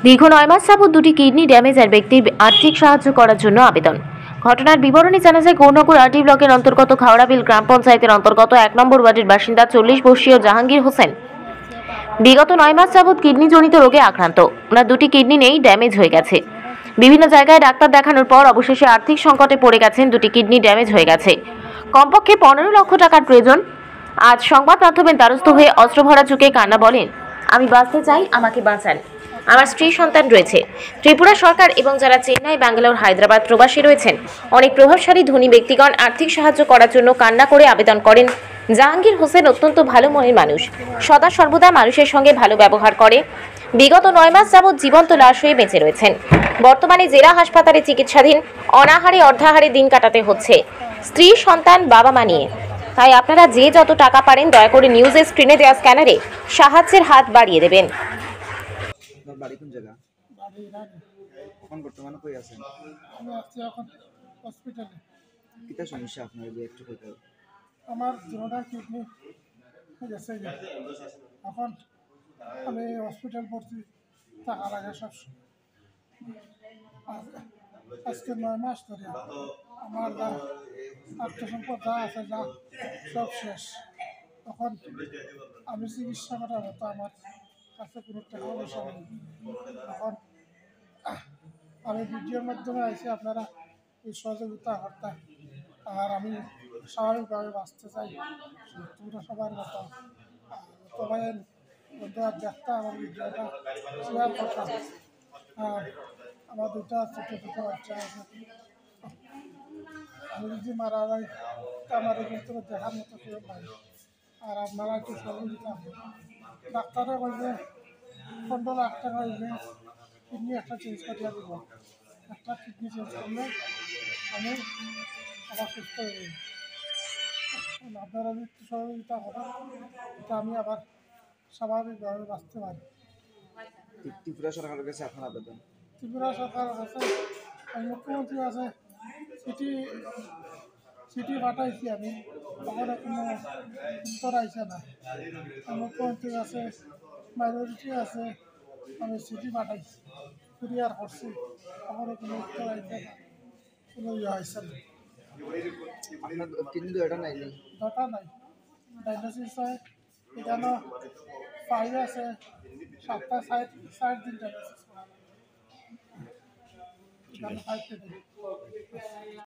দীর্ঘ ৯ মাস যাবৎ দুটি কিডনি ড্যামেজের ব্যক্তির আর্থিক সাহায্য করার জন্য আবেদন। ঘটনার বিবরণী জানা যায়, গৌরনগর আরটি ব্লকের অন্তর্গত খাওড়াবিল গ্রাম পঞ্চায়েতের অন্তর্গত ১ নম্বর ওয়ার্ডের বাসিন্দা ৪০ বর্ষীয় জাহাঙ্গীর হোসেন বিগত ৯ মাস যাবৎ কিডনিজনিত রোগে আক্রান্ত। ওনার দুটি কিডনি নেই, ড্যামেজ হয়ে গেছে। বিভিন্ন জায়গায় ডাক্তার দেখানোর পর অবশেষে আর্থিক সংকটে পড়ে গেছেন। দুটি কিডনি ড্যামেজ হয়ে গেছে, কমপক্ষে ১৫ লক্ষ টাকার প্রয়োজন। আজ সংবাদ মাধ্যমের দ্বারস্থ হয়ে অস্ত্রভরা চোখে কান্না বলেন, আমি বাঁচতে চাই, আমাকে বাঁচান। আমার স্ত্রী সন্তান রয়েছে। ত্রিপুরা সরকার এবং যারা চেন্নাই, ব্যাঙ্গালোর, হায়দ্রাবাদ প্রবাসী রয়েছেন, অনেক প্রভাবশালী ধনী ব্যক্তিগণ আর্থিক সাহায্য করার জন্য কান্না করে আবেদন করেন। জাহাঙ্গীর হোসেন অত্যন্ত ভালো মনের মানুষ, সদা সর্বদা মানুষের সঙ্গে ভালো ব্যবহার করে। বিগত ৯ মাস যাবৎ জীবন্ত লাশ হয়ে বেঁচে রয়েছেন। বর্তমানে জেলা হাসপাতালে চিকিৎসাধীন। অনাহারে অর্ধাহারে দিন কাটাতে হচ্ছে স্ত্রী, সন্তান, বাবা মা নিয়ে। তাই আপনারা যে যত টাকা পারেন দয়া করে নিউজের স্ক্রিনে দেওয়া স্ক্যানারে সাহায্যের হাত বাড়িয়ে দেবেন। আপনার বাড়ি কোন জায়গা? বাড়ি রানি। এখন বর্তমানে কই আছেন? আমি আছি এখন হসপিটালে। কিতা সমস্যা আপনার একটু কইতে? আমার দুটা কিডনি গেছে। এখন আমি হসপিটাল ভর্তি টাকা লাগে সব। আজকে ৯ মাস ধরে আমার যা আত্মসম্পদ যা আছে যা সব শেষ। তখন আমি চিকিৎসা করার মতো আমার কাছে কোনো টাকা পয়সা নেই। এখন আমি ভিডিওর মাধ্যমে আইসি, আপনারা এই সহযোগিতা করতে। আর আমি স্বাভাবিকভাবে বাঁচতে চাই, তোমরা সবার মতো। সবাই বন্ধুরা দেখতে আমার ভিডিওটা শেয়ার করতাম। আর আমার দুটা ছোটো ছোটো বাচ্চা আছে। আমি যদি মারা যাই আমার কিন্তু দেখার মতো কেউ নাই। আর আপনারা একটু সহযোগিতা করবেন। ডাক্তারে কইবে ১৫ লাখ টাকা হইলে কিডনি একটা চেঞ্জ করিয়া দিব। একটা কিডনি চেঞ্জ করলে আমি আবার সুস্থ হয়ে যাই। আপনারা যদি একটু সহযোগিতা করেন, এটা আমি আবার স্বাভাবিকভাবে বাঁচতে পারি। ত্রিপুরা সরকারের কাছে আপনার আবেদন? ত্রিপুরা সরকারের কাছে মুখ্যমন্ত্রী আছে, চিঠি পাঠাইছি আমি, তখন কোনো উত্তর আইসে না। মুখ্যমন্ত্রীর কাছে, মাইনরিটি আছে, আমি চিঠি পাঠাইছি, কুরিয়ার করছি, তখন কোনো উত্তর আইসে না, কোনো হয়েছে না। আপনার কিডনি এটা নাই? ডাটা নাই, ডায়ালিসিস হয় এখানে 5 আছে, 7টা সাইড দিন ডায়ালিসিস করা, এখানে 5 দিন।